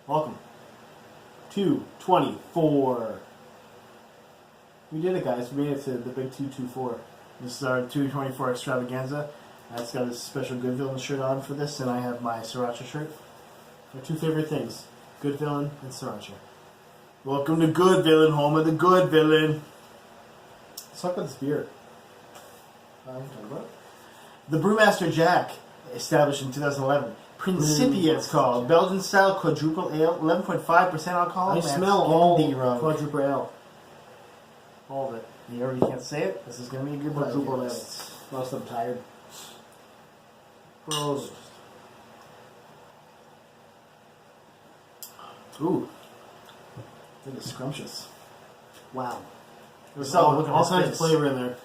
Welcome. 224. We did it, guys. We made it to the big 224. This is our 224 extravaganza. I've got a special Good Villain shirt on for this, and I have my Sriracha shirt. My two favorite things, Good Villain and Sriracha. Welcome to Good Villain, home of the Good Villain. Let's talk about this beer. The Brewmaster Jack, established in 2011. Principia, it's called. Belgian-style quadruple ale, 11.5% alcohol. I smell all the quadruple ale. All of it. You already can't say it. This is going to be a good Quadruple ale. podcast. Most I'm tired. Bros. Ooh. Look at scrumptious. Wow. There's all all kinds of flavor in there.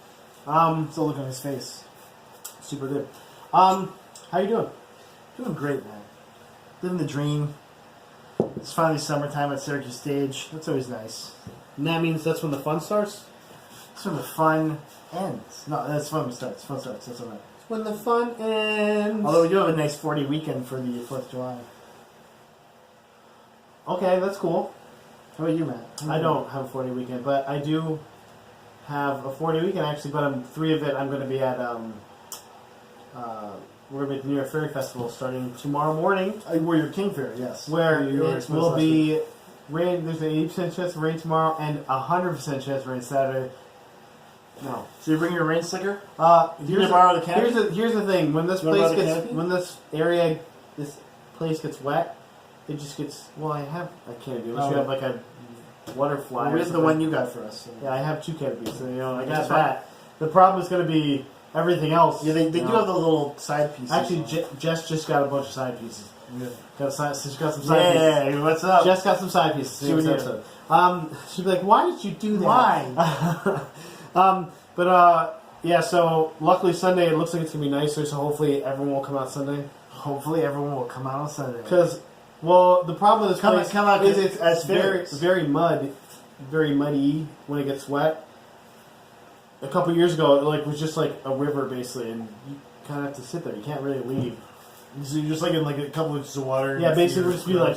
Still look on his face. Super good. How you doing? Doing great, man. Living the dream. It's finally summertime at Syracuse Stage. That's always nice. And that means that's when the fun starts? That's when the fun ends. No, that's when it starts. Fun starts. That's what I meant. When the fun ends. Although we do have a nice 40 weekend for the 4th of July. Okay, that's cool. How about you, Matt? I don't have a 40 weekend, but I do have a 40 weekend actually, but 3 of it I'm going to be at, we're going to be at the New York Ferry Festival starting tomorrow morning. Where your King Fair, yes. Where You were it exposed will last be week. rain. There's an 80% chance of rain tomorrow and 100% chance of rain Saturday. No. So you bring your rain sticker? Here's borrow the canopy? Here's the thing. When this You wanna place borrow the gets canopy? when this place gets wet, it just gets. Well, I have a canopy. Unless you have like a water fly. Well, or where's the something. one you got for us? Yeah, I have 2 canopies. So I That's got fine. that. The problem is going to be everything else. Yeah, they do you know. have the little side pieces. Actually, Jess just got a bunch of side pieces. Yeah. She's got some side pieces. Hey, what's up? Jess got some side pieces. See what you do. She'd be like, "Why did you do that?" Why? Yeah. So luckily Sunday it looks like it's gonna be nicer. So hopefully everyone will come out Sunday. Hopefully everyone will come out on Sunday. Because, well, the problem with this Come place out, is it's as very, fairs. very muddy when it gets wet. A couple years ago, it was just like a river basically, and you kind of have to sit there. You can't really leave. So you're just like in like a couple inches of water. Yeah, basically we'll just be like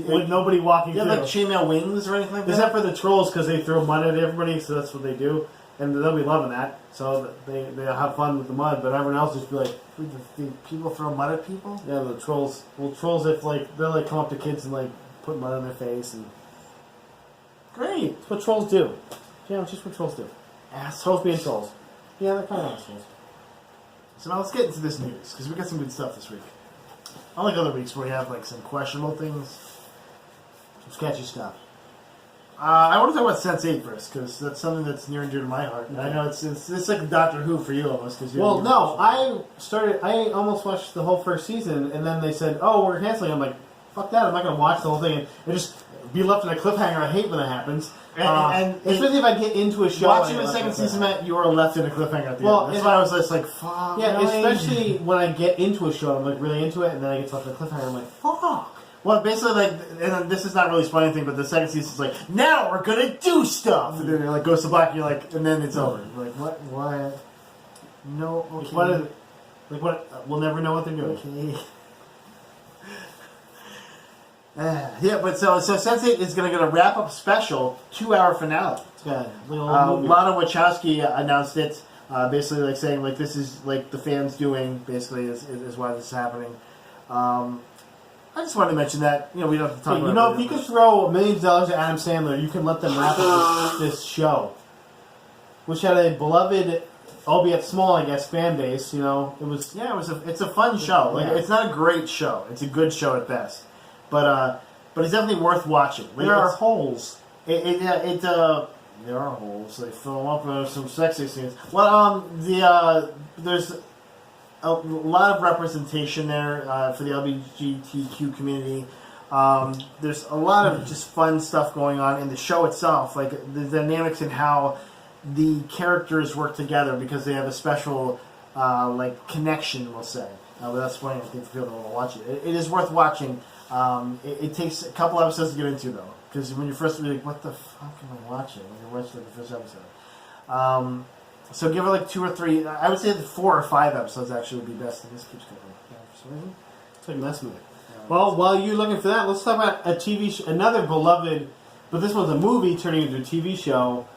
with nobody walking You through. have like chainmail wings or anything like that? Except for the trolls, because they throw mud at everybody, so that's what they do, and they'll be loving that. So they'll have fun with the mud, but everyone else just be like, Do people throw mud at people? yeah, the trolls. Well, trolls if they'll come up to kids and put mud on their face, and Great. it's what trolls do. Yeah, it's just what trolls do. Trolls being trolls. Yeah, they're kind of assholes. So now let's get into this news, because we got some good stuff this week. Unlike other weeks where we have like some questionable things, some sketchy stuff. I want to talk about Sense8 first, because that's something that's near and dear to my heart. And I know it's like Doctor Who for you almost. Well, no, I almost watched the whole first season, and then they said, "Oh, we're canceling." I'm like, "Fuck that! I'm not going to watch the whole thing and just be left in a cliffhanger." I hate when that happens. And especially if I get into a show. watching and the I second left it season, there. Matt, you were left in a cliffhanger at the Well, end. That's if why I was just like, fuck. Yeah, really? especially when I get into a show, I'm really into it, and then I get left in a cliffhanger. I'm like, "Fuck." Well, basically, and this is not really spoiling anything, but the second season is like, now we're gonna do stuff, and then it goes to black, and you're like, and then it's over. You're like, what? What? No. Okay. What? We'll never know what they're doing. Okay. Yeah, but so Sense8 is gonna get a wrap up special 2-hour finale. It's got a little movie. Lana Wachowski announced it, basically like saying like this is like the fans doing basically is why this is happening. I just wanted to mention that we don't have to talk Hey, about. if you could throw $1 million at Adam Sandler, you can let them wrap up this show, which had a beloved, albeit small, I guess, fan base. It was. Yeah, it's a fun show. Like Yeah. it's not a great show. It's a good show at best, but it's definitely worth watching. Like, There are holes. there are holes. They fill them up with some sexy scenes. Well, there's a lot of representation there for the LGBTQ community. There's a lot of just fun stuff going on in the show itself, like the dynamics and how the characters work together because they have a special connection, we'll say. Without spoiling anything for people that want to watch it. It is worth watching. It takes a couple episodes to get into, though, because when you're first like, what the fuck am I watching? When you're watching the first episode. So give it 2 or 3. I would say 4 or 5 episodes actually would be best. And this keeps going. Yeah, for some reason. It's like mess movie. Well, while you're looking for that, let's talk about a another beloved, but this one's a movie turning into a TV show,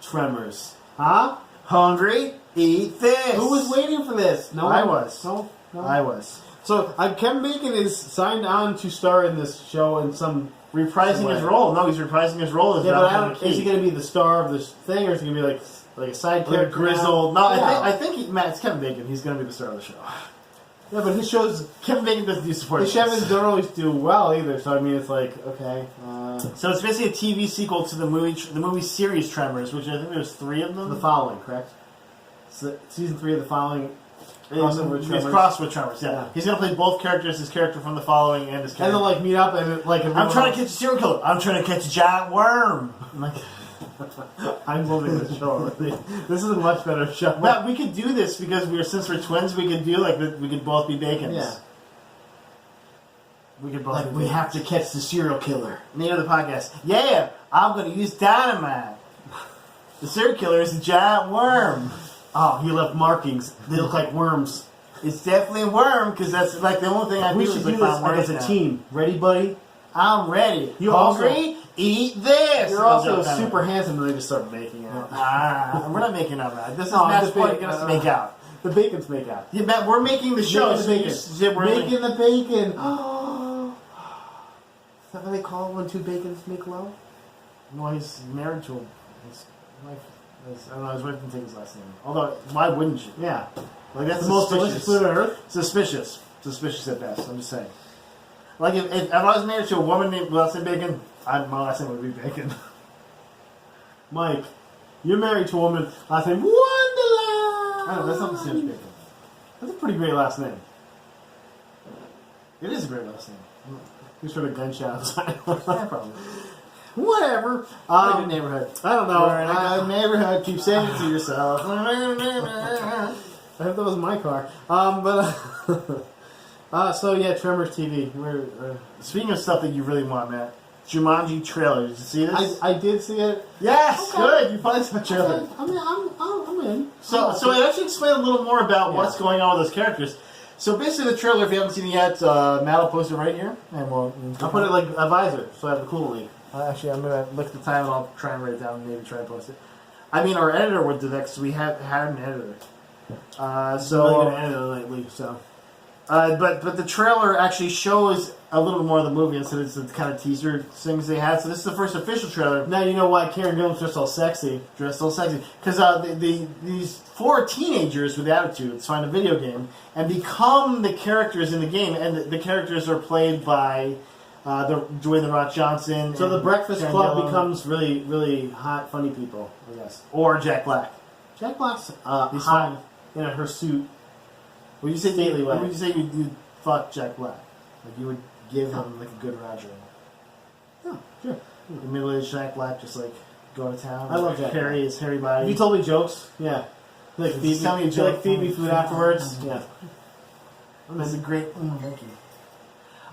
Tremors. Huh? Hungry? Eat this. Who was waiting for this? No, I was. No. I was. So Kevin Bacon is signed on to star in this show in some reprising his role. No, he's reprising his role as is he going to be the star of this thing, or is he going to be like a side character? Grizzled. No, I think it's Kevin Bacon. He's going to be the star of the show. Yeah, but his shows Kevin Bacon doesn't do supporting. His shows don't always do well either. So I mean, it's like okay. So it's basically a TV sequel to the movie series Tremors, which I think there's 3 of them. The following, correct? So season 3 of the following. It's crossed with Tremors. Yeah, he's gonna play both characters. His character from the following and his character. And they'll like meet up and like. I'm trying to catch a serial killer. I'm trying to catch a giant worm. I'm like, I'm loving this show. This is a much better show. But we could do this because since we're twins, we could do we could both be Bacons. Yeah. We could both. We have to catch the serial killer. Name of the podcast. Yeah, I'm gonna use dynamite. The serial killer is a giant worm. Oh, he left markings. They look like worms. It's definitely a worm because that's like the only thing I we do should is do this as a team. Ready, buddy? I'm ready. You hungry? Eat this. You're also super handsome, and they just start making out. We're not making out, man. This is match point against us to make out. The Bacons make out. Yeah, man, we're making the show. Making the bacon. Oh, is that what they call it when 2 bacons make love? No, he's married to his wife. I don't know. His wife didn't take his last name. Although, why wouldn't you? Yeah, like that's the most delicious food on earth. Suspicious at best. I'm just saying. Like if I was married to a woman named last name Bacon, my last name would be Bacon. Mike, you're married to a woman last name Wonderland. I don't know. That's not the same as Bacon. That's a pretty great last name. It is a great last name. You sort of gunshot outside. Yeah, probably. Whatever. Good neighborhood. I don't know. We're in a good neighborhood. Keep saying it to yourself. I hope that was my car. So yeah, Tremors TV. Speaking of stuff that you really want, Matt, Jumanji trailer. Did you see this? I did see it. Yes, okay. Good. You finally saw the trailer. I'm in. So it actually explained a little more about what's going on with those characters. So basically, the trailer, if you haven't seen it yet, Matt will post it right here, and I'll put it like a visor, so I have the cool link. Actually, I'm gonna look at the time, and I'll try and write it down, and maybe try and post it. I mean, our editor would do that because we had an editor. So really edit it lately, so. But the trailer actually shows a little bit more of the movie instead of the kind of teaser things they had. So this is the first official trailer. Now you know why Karen Gillan's dressed all sexy. Because these 4 teenagers with attitudes find a video game and become the characters in the game, and the characters are played by Dwayne The Rock Johnson. So the Breakfast Karen Club Gillan. becomes really, really hot, funny people, I guess. Or Jack Black. Jack Black's He's hot fine. in her suit. Would you say Stately way. Would you say you'd fuck Jack Black? Like you would give him like a good Roger? Yeah, sure. The middle-aged Jack Black just like go to town. I love Jack Harry Black. His hairy body. If you told me jokes, yeah. Like tell me a joke. Like feed me food afterwards. Yeah. That's a great. Thank you.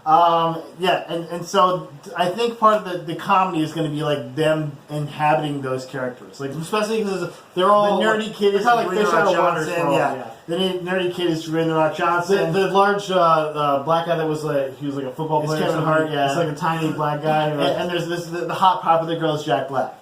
Yeah, and so I think part of the comedy is going to be like them inhabiting those characters, like especially because they're all the nerdy kid is kind of like Dwayne fish The out Rock of water. Johnson. Yeah, the nerdy kid is Dwayne The Rock Johnson. The large black guy that was he was like a football player. Kevin Hart. Yeah, it's like a tiny black guy. And there's the hot popular girl is Jack Black,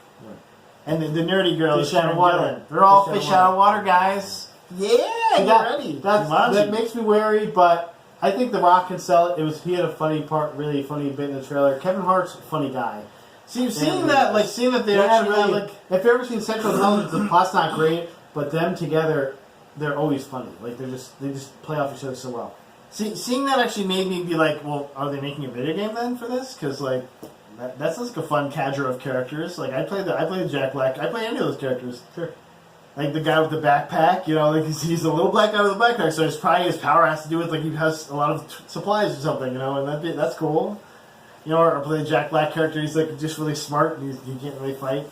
and the nerdy girl is Fish out of water. They're all fish out of water guys. Yeah, get ready. That makes me wary, but I think The Rock can sell it. He had a funny part, really funny bit in the trailer. Kevin Hart's a funny guy. Seeing that they actually really, like. If you've ever seen Central Intelligence, the plot's not great, but them together, they're always funny. Like they just play off each other so well. Seeing that actually made me be like, well, are they making a video game then for this? Because like that sounds like a fun cadre of characters. Like I played Jack Black. I play any of those characters. Sure. Like the guy with the backpack, like he's a little black guy with a backpack, so his power has to do with like he has a lot of supplies or something, and that's cool. Or play the Jack Black character, he's like just really smart and he can't really fight.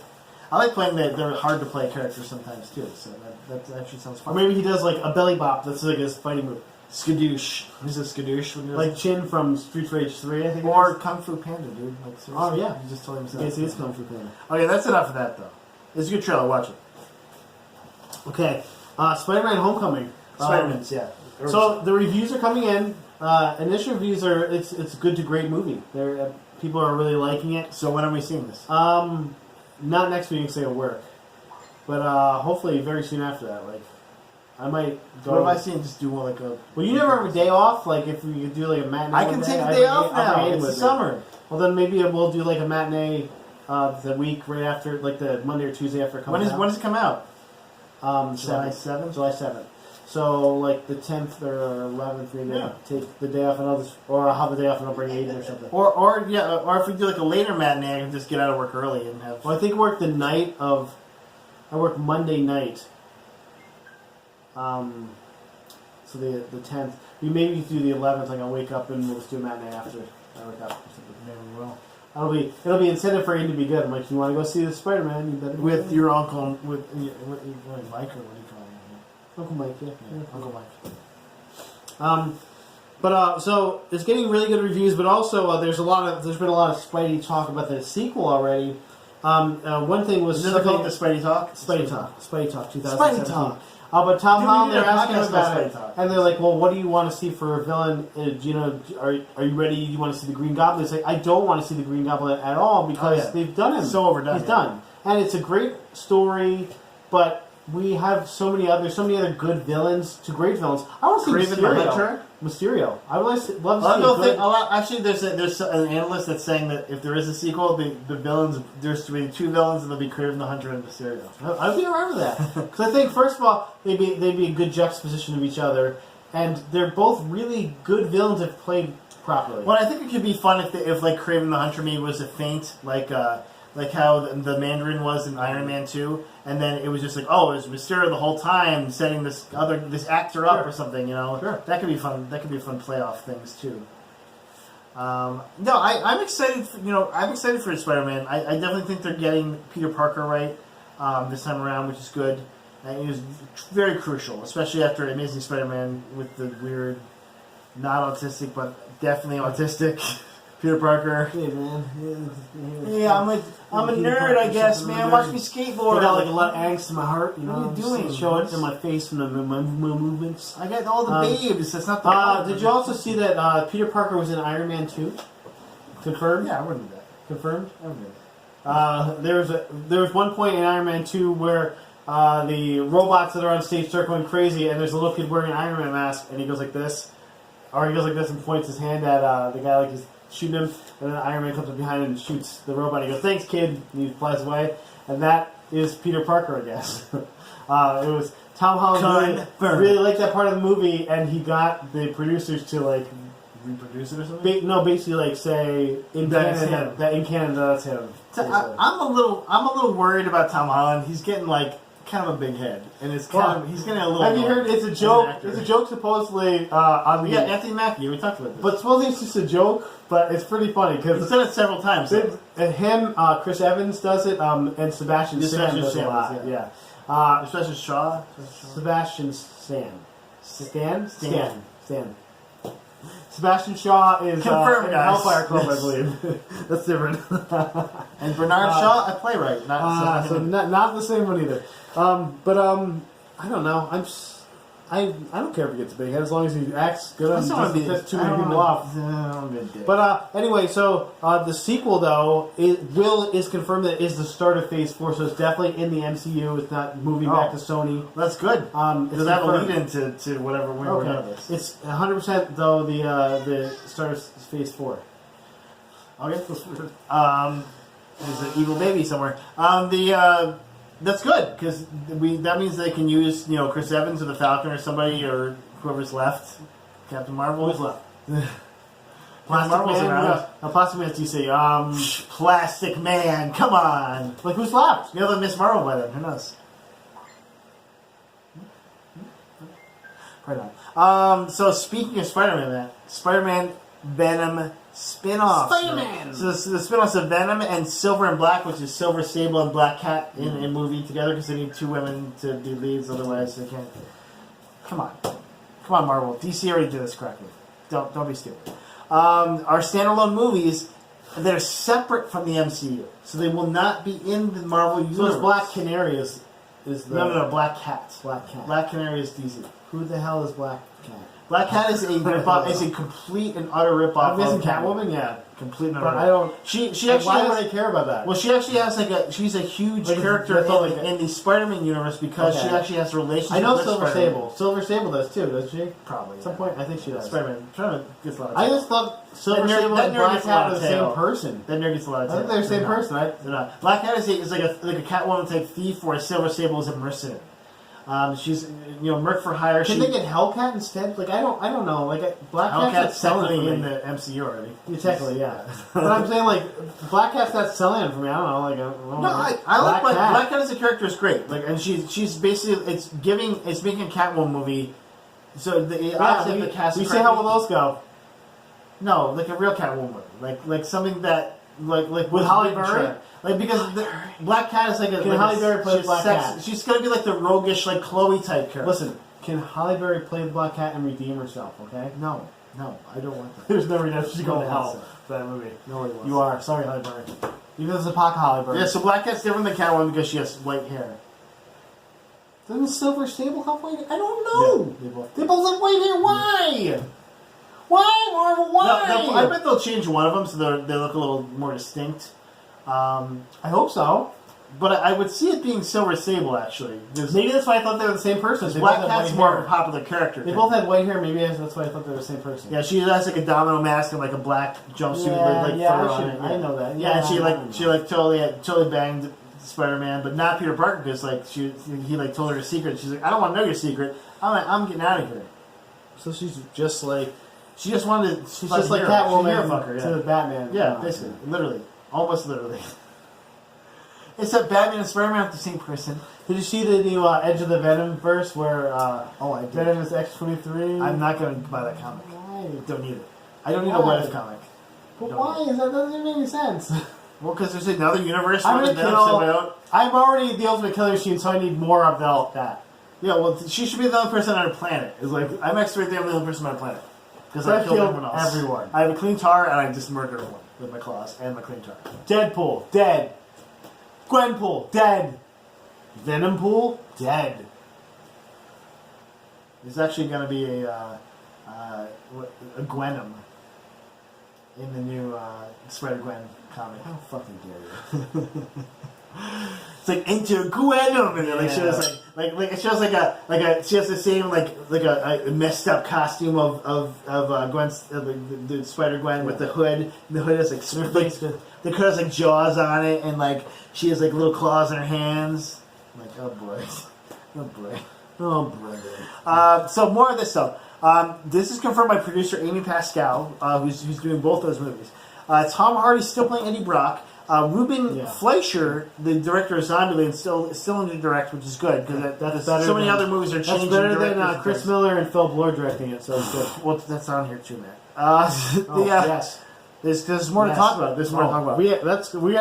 I like playing they're hard to play characters sometimes too, so that actually sounds fun. Or maybe he does like a belly bop, that's like his fighting move. Skadoosh. He's a skadoosh. Like Chin from Street Rage 3, I think. Or Kung Fu Panda, dude. Like, seriously. Oh, yeah. You just told him Yes, he is Kung Fu Panda. Okay, that's enough of that, though. It's a good trailer. Watch it. Okay. Spider-Man Homecoming. Spider-Man's, yeah. So the reviews are coming in. Initial reviews are it's a good to great movie. People are really liking it. So when are we seeing this? Not next week because I work, but hopefully very soon after that. Like, I might go. What am I seeing? Just do like a. Well, you never have a day off. Like, if we could do like a matinee. I can take a day off now. It's the summer. Well, then maybe we'll do like a matinee the week right after, like the Monday or Tuesday after it comes out. When does it come out? July 7th. July 7th. So, like, the 10th or 11th, maybe take the day off, and or I'll have the day off and I'll bring Aiden or something. Or if we do, like, a later matinee, I can just get out of work early and have... Well, I think I work I work Monday night. So the 10th. Maybe do the 11th, like, I'll wake up and we'll just do a matinee after I wake up or something. Maybe we will. It'll be incentive for Aiden to be good. I'm like, you want to go see the Spider-Man, you better with your uncle, with Mike, or what do you call him? Uncle Mike, yeah. Uncle Mike. So it's getting really good reviews, but also there's been a lot of Spidey talk about the sequel already. One thing was Is it called the Spidey Talk? Spidey Talk 2017. Spidey Talk. But Tom Holland, they're asking podcast about called it, Spidey Talk. and they're like, "Well, what do you want to see for a villain? Are you ready? You want to see the Green Goblin?" It's like, I don't want to see the Green Goblin at all because they've done him so overdone. He's done, and it's a great story, but we have so many other good villains to great villains. I want to see Kraven the Hunter? Mysterio. I would love to see a good... Actually, there's an analyst that's saying that if there is a sequel, the villains, there's to be two villains, and there'll be Kraven the Hunter and Mysterio. I'd be alright with that. Because I think, first of all, they'd be a good juxtaposition of each other, and they're both really good villains if played properly. Well, I think it could be fun if like Kraven the Hunter maybe was a feint, like how the Mandarin was in Iron Man 2, and then it was just like, oh, it was Mysterio the whole time setting this actor up or something, you know. Sure. That could be fun. That could be fun playoff things too. I'm excited. I'm excited for Spider-Man. I definitely think they're getting Peter Parker right this time around, which is good. And it was very crucial, especially after Amazing Spider-Man with the weird, not autistic but definitely autistic. Peter Parker. Hey, man. Yeah, I'm a nerd, I guess, man. Watch me skateboard. I got like a lot of angst in my heart. What are you doing? Show it in my face from my movements. I got all the babes. That's not the. Did you also see that Peter Parker was in Iron Man 2? Confirmed? Yeah, I wouldn't do that. Confirmed? I wouldn't do that. There was one point in Iron Man 2 where the robots that are on stage start going crazy, and there's a little kid wearing an Iron Man mask, and he goes like this, or he goes like this and points his hand at the guy like he's shooting him, and then Iron Man comes up behind him and shoots the robot. He goes, "Thanks, kid," and he flies away. And that is Peter Parker, I guess. It was Tom Holland really liked that part of the movie, and he got the producers to like reproduce it or something. Basically like say in Canada that's him. I'm a little worried about Tom Holland. He's getting like kind of a big head, and it's he's getting a little. Have you heard? It's a joke. It's a joke supposedly on the. Yeah, Anthony Mackie. We talked about this. But supposedly it's just a joke. But it's pretty funny because he's done it several times. Him, Chris Evans does it, and Sebastian Stan does it a lot. Yeah. Sebastian Shaw. Sebastian Stan. Sebastian Shaw is confirmed, guys. Hellfire Club, I believe. That's different. And Bernard Shaw, a playwright. Not the same one either. I don't know. I don't care if he gets a big head as long as he acts good. Doesn't piss too many people off. But anyway, so the sequel though is confirmed that it is the start of Phase 4, so it's definitely in the MCU. It's not moving back to Sony. That's good. Does that lead into whatever we're done with this? It's 100% though the start of Phase 4. Okay. There's an evil baby somewhere. That's good because that means they can use Chris Evans or the Falcon or somebody or whoever's left. Captain Marvel. Who's left? Plastic Man. Around. Plastic Man. Do you say Plastic Man? Come on. Like who's left? Maybe they'll miss Marvel by then. Who knows? Right on. So speaking of Spider-Man, Spider-Man Venom spin-offs. Spider-Man! So the spin-offs of Venom and Silver and Black, which is Silver Sable and Black Cat in a movie together because they need two women to be leads, otherwise they can't. Come on, Marvel. DC already did this correctly. Don't be stupid. Our standalone movies, they're separate from the MCU, so they will not be in the Marvel universe. So Black Canary is the... No, Black Cat. Black Cat. Black Canary is DC. Who the hell is Black Cat? Black Cat is a complete and utter ripoff. I'm guessing Catwoman, yeah. Complete and utter. But I don't. She actually. Why would I care about that? Well, she actually has she's a huge character in the Spider-Man universe because she actually has a relationship. I know with Silver Spider-Man. Sable. Silver Sable does too, does she? Probably. At some point, I think she does. Spider-Man gets a lot of I just thought Silver Sable and Black Cat are the same person. That nerd gets a lot of I think they're the same person, right? They're not. Black Cat is like a Catwoman type thief, where Silver Sable is a mercenary. She's merc for hire. Can they get Hellcat instead? Like I don't know. Like Black Cat's technically in the MCU already. Yeah, technically, yeah. But I'm saying like Black Cat's not selling it for me. I don't know. Like I like Black Cat as a character is great. Like, and she's basically it's making a Catwoman movie. So the cast. We see how will those go? No, like a real Catwoman, like something that like with Halle Berry. Like because Black Cat is like a. Can Halle Berry play Black Cat? She's gonna be like the roguish, like Chloe type character. Listen, can Halle Berry play the Black Cat and redeem herself? Okay. No, I don't want that. There's no redemption. She's going to hell for that movie. Nobody wants. You are. Sorry, Halle Berry. Even as a pocket Halle Berry. Yeah. So Black Cat's different than Catwoman because she has white hair. Doesn't Silver Sable have white hair? I don't know. Yeah, they both have white hair. Why? Why, Marvel? Why? I bet they'll change one of them so they look a little more distinct. I hope so. But I would see it being Silver Sable, actually. Maybe that's why I thought they were the same person. Black Cat's more of a popular character. They both had white hair. Maybe that's why I thought they were the same person. Yeah, she has like a domino mask and like a black jumpsuit with fur on it. I know that. Yeah, and she totally banged Spider-Man, but not Peter Parker because he told her a secret. She's like, I don't want to know your secret. I'm getting out of here. So she's just like. She just wanted to. She's just like Catwoman to Batman. Yeah, basically. Literally. Almost literally. Except Batman and Spider-Man are the same person. Did you see the new Edge of the Venom verse where I did. Venom is X-23? I'm not going to buy that comic. Why? Don't need it. I don't need a What If comic. But why? That doesn't make any sense. Well, because there's another universe I'm where I'm already the Ultimate Killer Machine, so I need more of that. Yeah, well, she should be the only person on our planet. It's like, I'm X-23, I'm the only person on our planet. Because I killed everyone else. Everyone. I have a clean tar, and I just murdered everyone with my claws and my clean tar. Deadpool, dead. Gwenpool, dead. Venompool, dead. There's actually going to be a Gwenom in the new Spider-Gwen comic. How fucking dare you? It's like Enter Gwenom, and then she has the same a messed up costume of Gwen's the Spider Gwen with the hood. And the hood has the hood has like jaws on it, and she has little claws in her hands. I'm like, oh boy, oh boy, oh boy. So more of this stuff. This is confirmed by producer Amy Pascal, who's doing both those movies. Tom Hardy's still playing Eddie Brock. Ruben Fleischer, the director of Zombieland, still in the direct, which is good because so many other movies are changing. That's better than Chris Miller and Phil Blore directing it, so it's good. Well, that's on here too, man. Yes. There's more to talk about. There's more to talk about. We need to last. We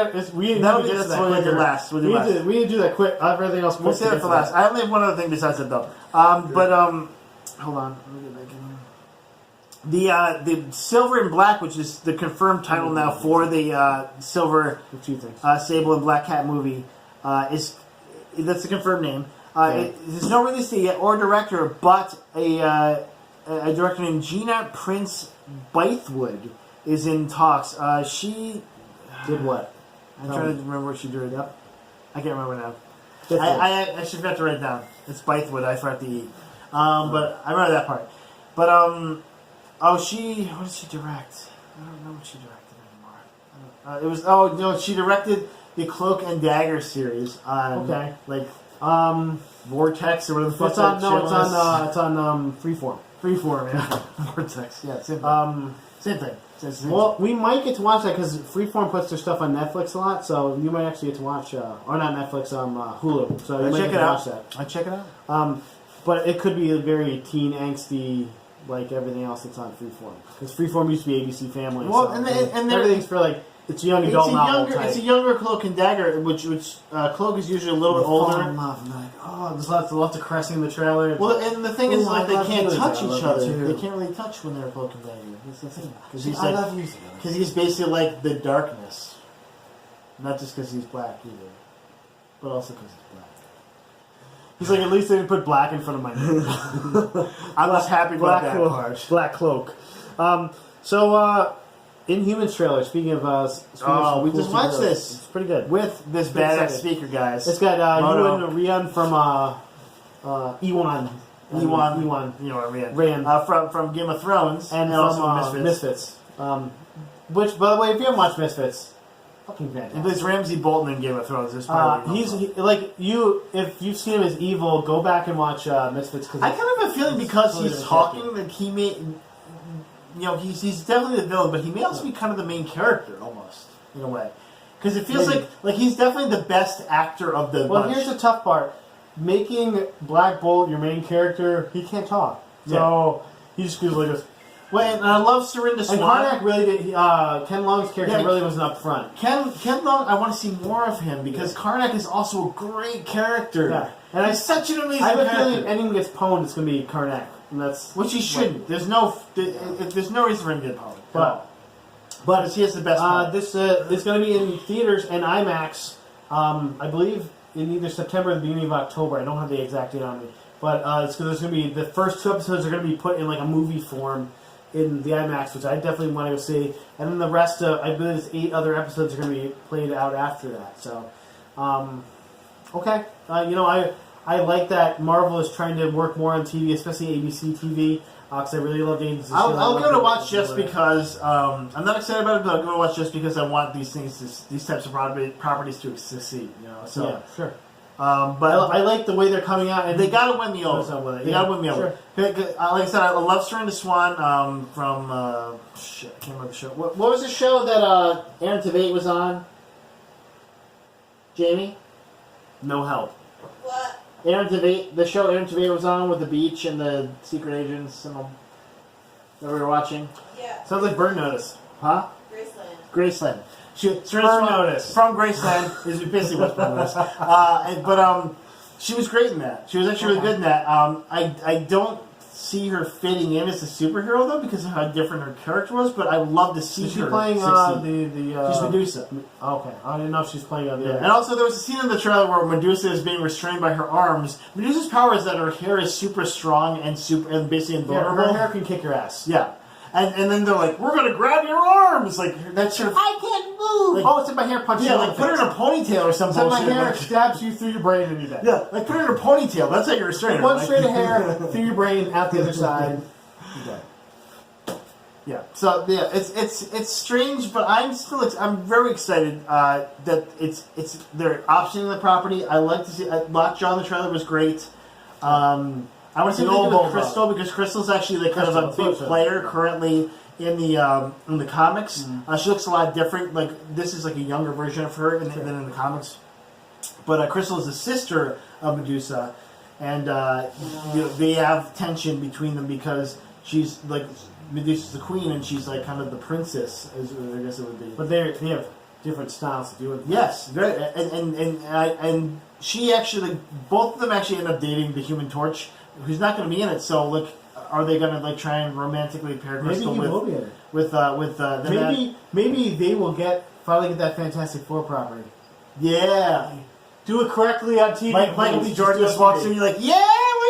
need to do that quick. Everything else. We'll save it for last. I only have one other thing besides that though. Hold on. Let me get back in here. The Silver and Black, which is the confirmed title now for the Silver Sable and Black Cat movie, that's the confirmed name. There's no release date yet or director, but a director named Gina Prince Bythewood is in talks. She did what? I'm trying to remember what she drew it up. I can't remember now. I should have to write it down. It's Bythewood. I forgot the E. But I remember that part. But what did she direct? I don't know what she directed anymore. She directed the Cloak and Dagger series on Vortex or whatever the fuck it's on Freeform. Freeform, yeah. Vortex, yeah, same thing. Well, we might get to watch that because Freeform puts their stuff on Netflix a lot, so you might actually get to watch, or not Netflix, Hulu. So you might check get it to out. watch that. I check it out. But it could be a very teen angsty, like everything else that's on Freeform. Because Freeform used to be ABC Family. Well, so and everything's for it's a young adult novel type. It's a younger Cloak and Dagger, which Cloak is usually a little bit older. Fall in love, there's lots of caressing in the trailer. Well, and the thing is, they can't touch each other. They can't really touch when they're Cloak and Dagger. That's the thing. Because he's basically like the darkness. Not just because he's black either, but also because he's black. He's like, at least they didn't put black in front of my name. I'm just happy about that cloak, part. Black Cloak. Inhumans trailer. Speaking of, we just watched this. It's pretty good. With this Pretty badass excited. speaker, guys. It's got Moto. Ewan Rian from Ewan. Rian. Rian. From Game of Thrones. And also from Misfits. Which, by the way, if you haven't watched Misfits, fucking fantastic. And there's Ramsay Bolton in Game of Thrones. There's if you've seen him as evil, go back and watch Misfits. I kind of have a feeling because really he's good talking character. that he may, he's definitely the villain, but he may also be kind of the main character almost in a way, because it feels Maybe. like he's definitely the best actor of the Well, bunch. here's the tough part: making Black Bolt your main character, he can't talk, so he just goes like this. Well, and I love Serinda And Swan. Karnak really did. Ken Long's character really wasn't up front. Ken Long, I want to see more of him because Karnak is also a great character. Yeah. And he's such an amazing I have a character. feeling if anyone gets pwned, it's going to be Karnak, and that's Which he shouldn't. There's no reason for him to get pwned. But Because he has the best part. this is going to be in theaters and IMAX. I believe in either September or the beginning of October. I don't have the exact date on me, but it's there's going to be the first 2 episodes are going to be put in like a movie form in the IMAX, which I definitely want to go see, and then the rest of I believe there's 8 other episodes are going to be played out after that. So, okay, I like that Marvel is trying to work more on TV, especially ABC TV, because I really love Agents of S.H.I.E.L.D. I'll go to watch just because I'm not excited about it, but I'll go to watch just because I want these types of properties to succeed. So yeah, sure. But I like the way they're coming out, and they got to win me over. They got to win me over. Like I said, I love Serinda Swan from I can't remember the show. What was the show that Aaron Tveit was on? Jamie? No help. What? The show Aaron Tveit was on with the beach and the secret agents and all that we were watching. Yeah. Sounds like Burn Notice. Huh? Graceland. Graceland. Burn Notice. From Graceland is basically what's Burn Notice. She was great in that. She was actually really good in that. I don't see her fitting in as a superhero though because of how different her character was. But I would love to see Is she her playing succeed. she's Medusa. Okay, I didn't know if she's playing the other. And also there was a scene in the trailer where Medusa is being restrained by her arms. Medusa's power is that her hair is super strong and basically invulnerable. Her hair can kick your ass. Yeah. And then they're like, we're gonna grab your arms! Like that's her. I can't move. Like, It's in my hair. Punch you. Yeah, like put her in a ponytail or something. So my hair Like, stabs you through your brain and you're dead. yeah, like put her in a ponytail. That's how you're restraining her. One Like- straight of hair through your brain, out the other side. You're dead. Yeah. So yeah, it's strange, but I'm very excited that they're optioning the property. I like to see. Lockjaw in the trailer was great. I want to see what they do with Crystal because Crystal's actually like kind of a big player currently in the comics. She looks a lot different. Like this is like a younger version of her than in the comics. But Crystal is the sister of Medusa, and they have tension between them because she's like Medusa's the queen and she's like kind of the princess, as I guess it would be. But they have different styles to do it. Yes, very, and she actually, both of them actually end up dating the Human Torch, who's not going to be in it. So like, are they going to like try and romantically pair Crystal Maybe he will be in it. with them? Maybe they will finally get that Fantastic Four property. Yeah. Do it correctly on TV. Michael B. please. Jordan do it just walks on in, TV. you're like, yeah,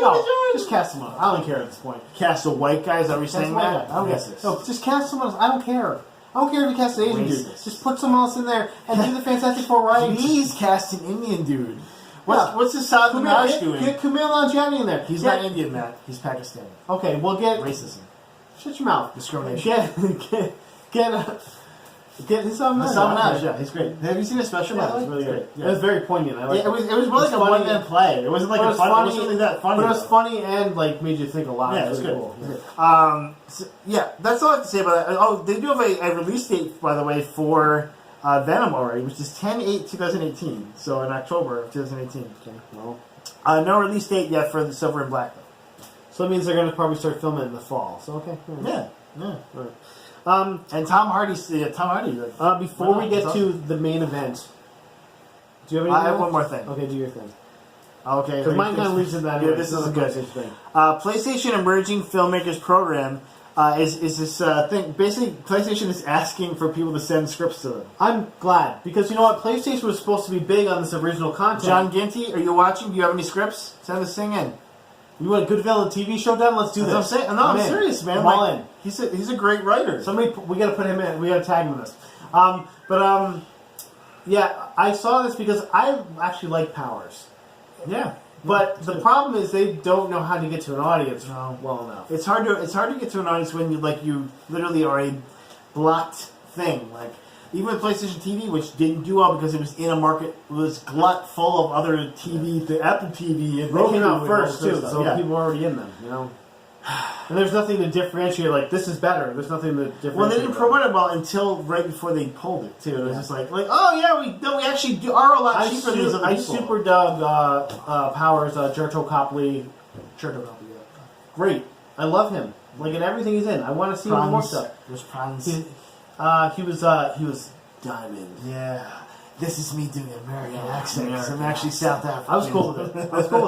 Michael B. Jordan. Just cast someone else. I don't care at this point. Cast a white guy. Is that what you're Cast saying, someone Matt? else. I don't Yes. care. No, just cast someone else. I don't care. I don't care if you cast an Asian dude. Racist. Just put someone else in there and do the Fantastic Four right. Please cast an Indian dude. What's the Saad Minaj doing? Get Kumail Nanjiani in there. He's not Indian, Matt. He's Pakistani. Okay, we'll get Racism. Shut your mouth. Discrimination. Get Hassan Minaj. Hassan Minaj, yeah, he's great. Have you seen his special? Yeah, it was really good. Yeah. It was very poignant. I liked It was more like a funny. one-man play. It wasn't like But it a was funny. It funny. wasn't really that funny. But it was though. funny and like made you think a lot. Yeah, it was really good. cool. Yeah. Yeah, that's all I have to say about that. Oh, they do have a release date, by the way, for Venom already, which is 10/8/2018. So in October of 2018. Okay. Well, No release date yet for the Silver and Black. so that means they're going to probably start filming it in the fall. So okay. Yeah. All right. And Tom Hardy. Like, Before we get to the main event, do you have anything? I have else? one more thing. Okay, do your thing. Okay. Because mine kind of leads into that. Yeah, Anyway. this is a a good PlayStation thing. PlayStation Emerging Filmmakers Program is this thing. Basically, PlayStation is asking for people to send scripts to them. I'm glad because you know what, PlayStation was supposed to be big on this original content. John Ginty, are you watching? Do you have any scripts? Send this thing in. You want a good villain TV show done? Let's do this. That's what I'm saying. No, I'm serious, man. I'm all in. He's a great writer. We got to put him in. We got to tag him in this. Yeah, I saw this because I actually like Powers. Yeah. But the problem is they don't know how to get to an audience well enough. It's hard to get to an audience when you literally are a blocked thing. Like even with PlayStation TV, which didn't do well because it was in a market was glut full of other TV, the Apple TV, and They came out and first all too, this so stuff. people are already in them. You know. And there's nothing to differentiate. Like this is better. There's nothing to differentiate. Well, they didn't promote it well until right before they pulled it too. It was just like oh yeah, we actually are a lot cheaper than these other I people. super dug Powers, Jerto Copley. Jerto Copley, yeah. Great. I love him. Like in everything he's in. I want to see him more stuff. There's Franz. He was Diamond. Yeah. This is me doing an American accent because I'm actually South African. I was cool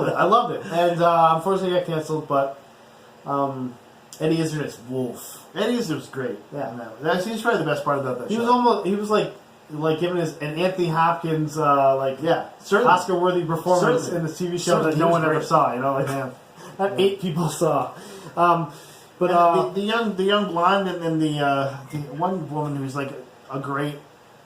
with it. I loved it. And unfortunately, it got canceled. But Eddie Izzard's Wolf. Eddie Izzard's great. Yeah, he's probably the best part about that. He show. was like giving an Anthony Hopkins certainly. Oscar-worthy performance in this TV show that no one ever saw. You know, that 8 people saw. But the young blonde and then the one woman who's like a great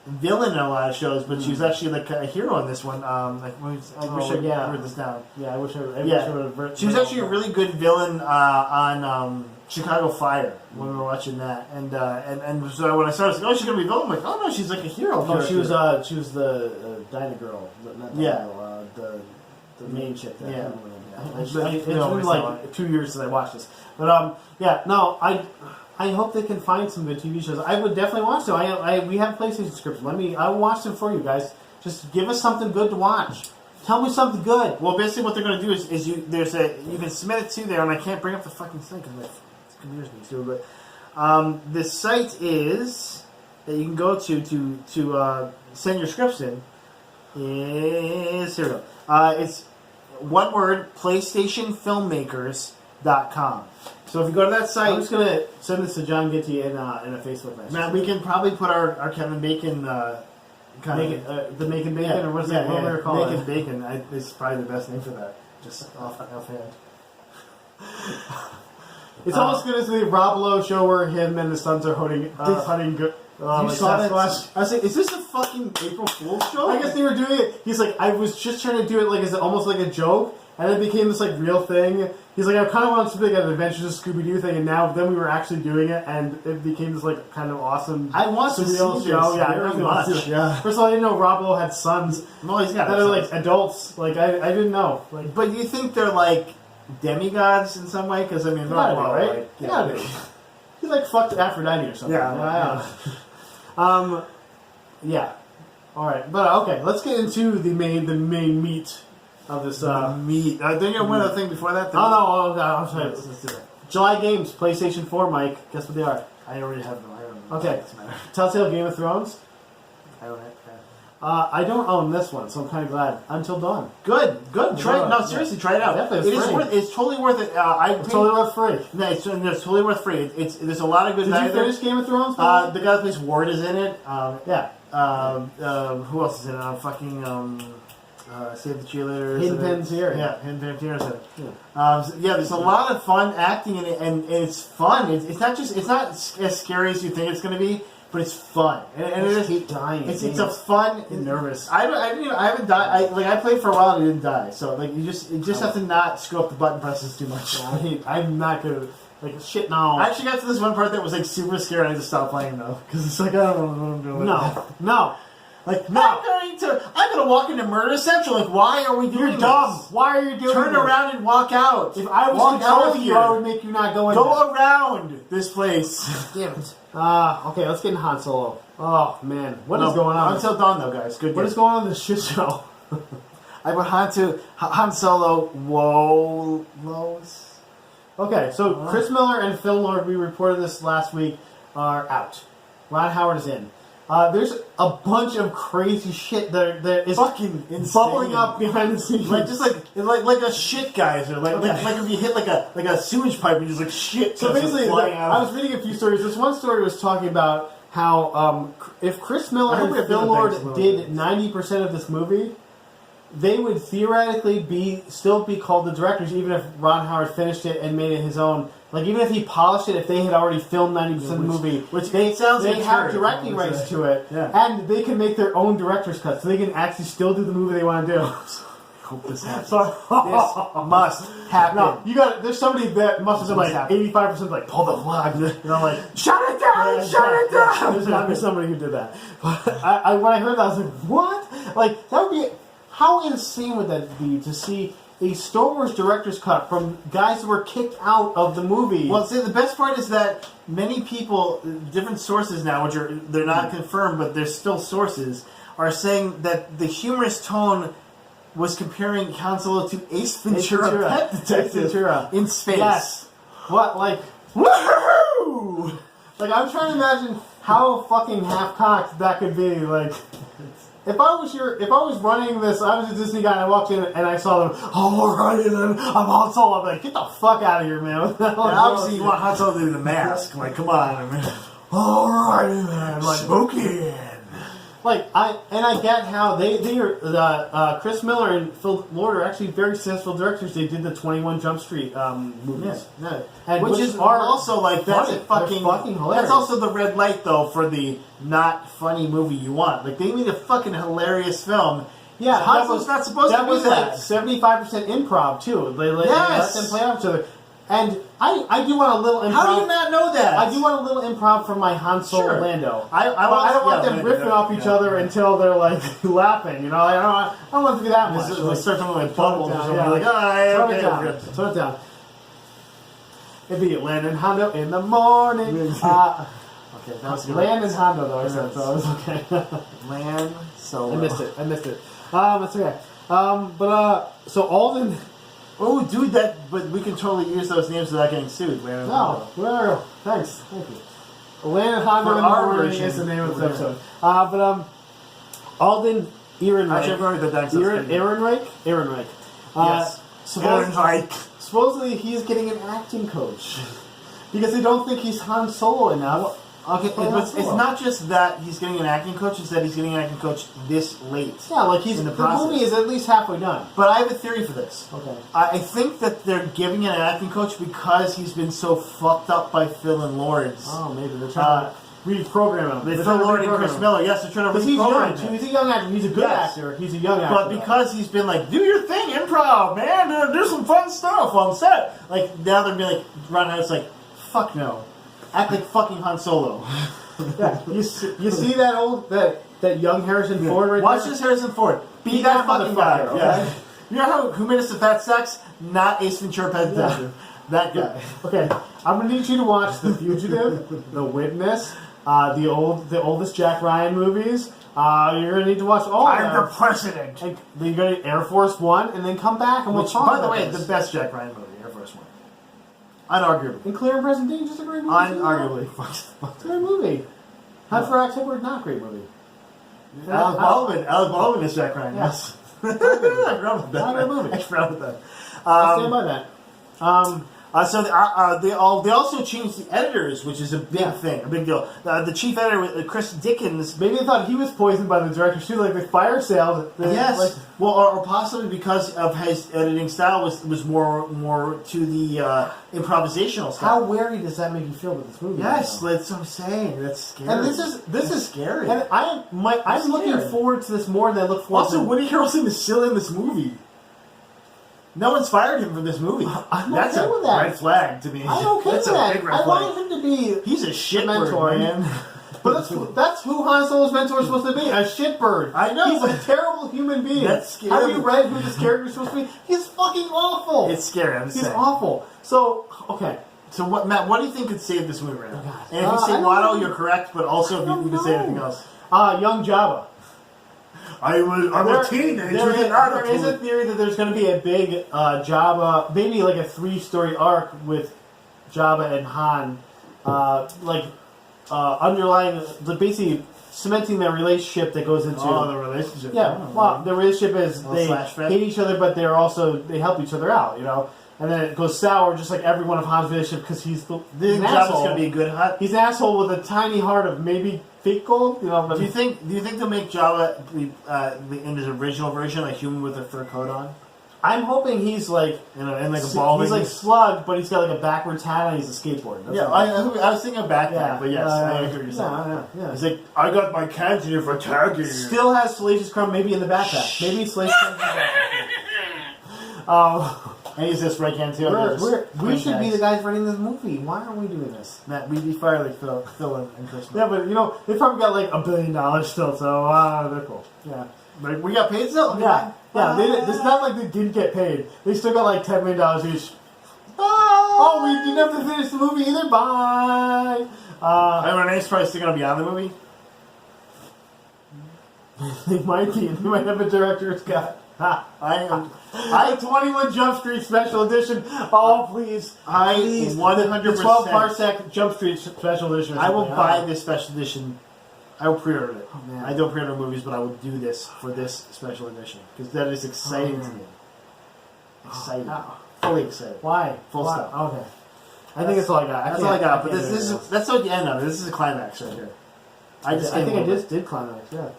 villain in a lot of shows, but she was actually like a hero in this one. I wish I wrote this down. Yeah, I wish I would have. She was actually a really good villain on Chicago Fire when we were watching that, and so when I started, I was like, oh, she's gonna be a villain. I'm like, oh no, she's like a hero. No, she was the Dinah girl, not Dinah girl, the main chick. It's been like 2 years since I watched this, but I hope they can find some good TV shows. I would definitely watch them. We have PlayStation scripts. I'll watch them for you guys. Just give us something good to watch. Tell me something good. Well, basically, what they're going to do is you can submit it to there, and I can't bring up the fucking thing because my computer's being stupid. But the site is that you can go to send your scripts in. Is here we go. It's one word: PlayStationFilmmakers.com. So if you go to that site, I'm just gonna send this to John Gitti in a Facebook message. Matt, we can probably put our Kevin Bacon the Making Bacon, or what's that? What we're calling Making Bacon is probably the best name for that. Just offhand. It's almost good as the Rob Lowe show where him and his sons are hunting good. You saw that? I was like, is this a fucking April Fool's show? I guess they were doing it. He's like, I was just trying to do it like as almost like a joke, and it became this like real thing. He's like, I kind of wanted to be like an Adventures of Scooby-Doo thing, and then we were actually doing it, and it became this like kind of awesome. I want to see show. this Yeah, I very really want to much. see it. Yeah. First of all, I didn't know Rob Lowe had sons No, he's got that are like adults. Like I didn't know. Like, but you think they're like demigods in some way? Because I mean, gotta be, Rob Lowe, right? like, Yeah, he like fucked Aphrodite or something. Yeah. Yeah. All right, but okay, let's get into the main meat of this. Meat. Then you one other thing before that. No, I'm sorry. Let's do it. July games, PlayStation 4, Mike. Guess what they are? I already have them. I don't know. Okay. It doesn't matter. Telltale Game of Thrones. I don't have. I don't own this one, so I'm kind of glad. Until Dawn. Good. Try it. No, seriously, try it out. Definitely, it's free. It's totally worth it. It's totally worth free. No, it's totally worth free. There's a lot of good. Did you finish Game of Thrones? The guy that plays Ward is in it. Yeah. Who else is in it? Save the Cheerleaders. Hidden Panettiere. Yeah, Hidden Panettiere is in it. Yeah. There's a lot of fun acting in it, and it's fun. It's not as scary as you think it's going to be, but it's fun. And I it is. hate dying. It's a fun. I'm nervous. I haven't died. I played for a while and I didn't die. So like you just have to not screw up the button presses too much. I'm not good. Like shit. No. I actually got to this one part that was like super scary. And I just stopped playing though because it's like I don't know what I'm doing. No. Like no. I'm gonna walk into Murder Central. Like why are we doing You're dumb. this? Why are you doing Turn this? around and walk out. If I was walk out of controlling you, here. I would make you not go in. Go around this place. Damn it. Okay, let's get in Han Solo. Oh man, what is going on? Until Dawn though, guys. Good. What is going on in this shit show? I put Han Solo. Whoa, Lois. Okay, so Chris Miller and Phil Lord, we reported this last week, are out. Ron Howard is in. There's a bunch of crazy shit that is fucking insane. bubbling up behind the scenes. Like a shit geyser. Like if you hit like a sewage pipe and just like shit. So basically, flying out. I was reading a few stories. This one story was talking about how if Chris Miller and Phil Lord did 90% of this movie, they would theoretically still be called the directors, even if Ron Howard finished it and made it his own. Like, even if he polished it, if they had already filmed 90% of the movie, which they have directing rights to it, and they can make their own director's cut, so they can actually still do the movie they want to do. I hope this happens. This must happen. No, you got. There's somebody that must have been like 85% like pull the plug. Like shut it down, shut it down. There's got to be somebody who did that. But when I heard that, I was like, what? Like, that would be. How insane would that be to see a Star Wars director's cut from guys who were kicked out of the movie? Well, see, the best part is that many people, different sources now, which they're not confirmed, but they're still sources, are saying that the humorous tone was comparing Han Solo to Ace Ventura, Pet Detective in space. Yes. What, like, woohoo! Like, I'm trying to imagine how fucking half-cocked that could be. Like, if I was running this, I was a Disney guy and I walked in and I saw them, alrighty then, I'm Han Solo. I'm like, get the fuck out of here, man. And obviously you want Han Solo to do the mask. Like, come on, man. Alrighty then. Like, smoking. Like, I get how they are, Chris Miller and Phil Lord are actually very successful directors. They did the 21 Jump Street movies. Yeah. And which is also like, that's fucking hilarious. That's also the red light, though, for the not funny movie you want. Like, they made a fucking hilarious film. Yeah, Han Solo's not supposed to be that. That was like 75% improv, too. They let them play off each other. And I do want a little improv. How do you not know that? I do want a little improv from my Han Solo Lando. I don't want them riffing off each other until they're like laughing. You know, I don't want it to be that much. They start talking like bubbles or something. Yeah. Like, Tone it down. It'd be Land and Hando in the morning. Okay, that was good. Land and Hando, though, I said, so it was okay. Land Solo. I missed it. It's okay. So Alden. Oh, dude, but we can totally use those names without getting sued. No, thanks. Thank you. Land and Hando in the morning is the name of this episode. Alden Ehrenreich. Ehrenreich. Yes. Ehrenreich. Supposedly he's getting an acting coach because they don't think he's Han Solo enough. Okay, but it's not just that he's getting an acting coach; it's that he's getting an acting coach this late. Yeah, like the movie is at least halfway done. But I have a theory for this. Okay. I think that they're giving an acting coach because he's been so fucked up by Phil and Lord's. Oh, maybe they're trying to reprogram him. Phil Lord and Chris Miller. Yes, they're trying to reprogram him. He's a young actor. He's a good actor. He's a young actor. But because he's been like, do your thing, improv, man, do some fun stuff on set. Like, now they're being like, Ron Howard's like, fuck no. Act like fucking Han Solo. Yeah, you see that young Harrison Ford right Watch there? this Harrison Ford. Be that fucking guy. motherfucker, Yeah. okay? You know who made us the fat sex? Not Ace Ventura Pet Detective. That guy. Okay, I'm gonna need you to watch The Fugitive, The Witness, the oldest Jack Ryan movies. You're gonna need to watch all of them. I'm the president. And then you go to Air Force One, and then come back and we'll talk about by the way, this. the best Jack Ryan movie, Air Force One. Unarguably. And Clear and Present Danger is a great movie. Unarguably. It's a great movie. Hunt for October is not a great movie. Alec Baldwin is Jack Ryan. Yes. I forgot about that. Not a movie. I forgot about that. I'll stand by that. So they also changed the editors, which is a big thing, a big deal. The chief editor, Chris Dickens, maybe they thought he was poisoned by the director too, like the fire sale. Yes, or possibly because of his editing style was more to the improvisational style. How wary does that make you feel with this movie? Yes, that's what I'm saying. That's scary. And this is scary. And I'm looking forward to this more than I look forward to. Also, Woody Harrelson is still in this movie. No one's fired him from this movie. That's okay with that. Red flag to me. I'm okay that's with that. Big red I flag. wanted him to be. He's a shit mentor, man. But that's who Han Solo's mentor is supposed to be. A shitbird. I know. He's a terrible human being. That's scary. Have you read who this character is supposed to be? He's fucking awful. It's scary. I'm He's saying. awful. So okay. So what, Matt? What do you think could save this movie right now? God. And if you say Watto, you're correct. But also, if you can say anything else. Young Jabba. I'm a teenager. There is a theory that there's going to be a big Jabba, maybe like a 3-story arc with Jabba and Han, like underlying, basically cementing their relationship that goes into. The relationship. Yeah, well, the relationship is they flashback. hate each other, but they help each other out, you know. And then it goes sour, just like every one of Han's relationship, because he's Do you think Jabba's gonna be a good hut? He's an asshole with a tiny heart of maybe fake gold, you know. But Do you think they'll make Jabba in his original version, like human with a fur coat on, I'm hoping he's like and like a ball? He's like Slug, but he's got like a backwards hat and he's a skateboarder. That's I was thinking of back Yeah, but yes, I hear what you're saying. yeah. He's like, I got my cans here for tagging. Still has Salacious Crumb maybe in the backpack. Maybe Salacious Crumb in the backpack. And he's this right hand too. We should be the guys running this movie. Why aren't we doing this? Matt, we'd be fired like Phil and Christmas. Yeah, but you know, they probably got like $1 billion still, so they're cool. Yeah. Like, we got paid still? Yeah. It's not like they didn't get paid. They still got like $10 million each. We didn't have to finish the movie either. Bye. Renee's probably still gonna be on the movie. They might be. They might have a director's cut. I 21 Jump Street Special Edition. Oh, please. Please. 100%. The 12 Parsec Jump Street Special Edition. I will buy this special edition. I will pre-order it. Oh, man. I don't pre-order movies, but I will do this for this special edition because that is exciting to me. Excited, fully excited. Why? Full stop. Okay. I think that's all I got. That's all I got. But that's not the end of it. This is a climax right here. I think I just did climax. Yeah.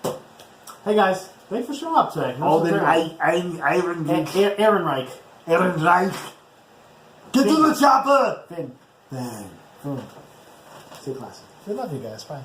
Hey guys, thanks for showing up today. Aaron Reich. Aaron Reich. Get to the chopper. Finn. Bang. Stay classy. We love you guys. Bye.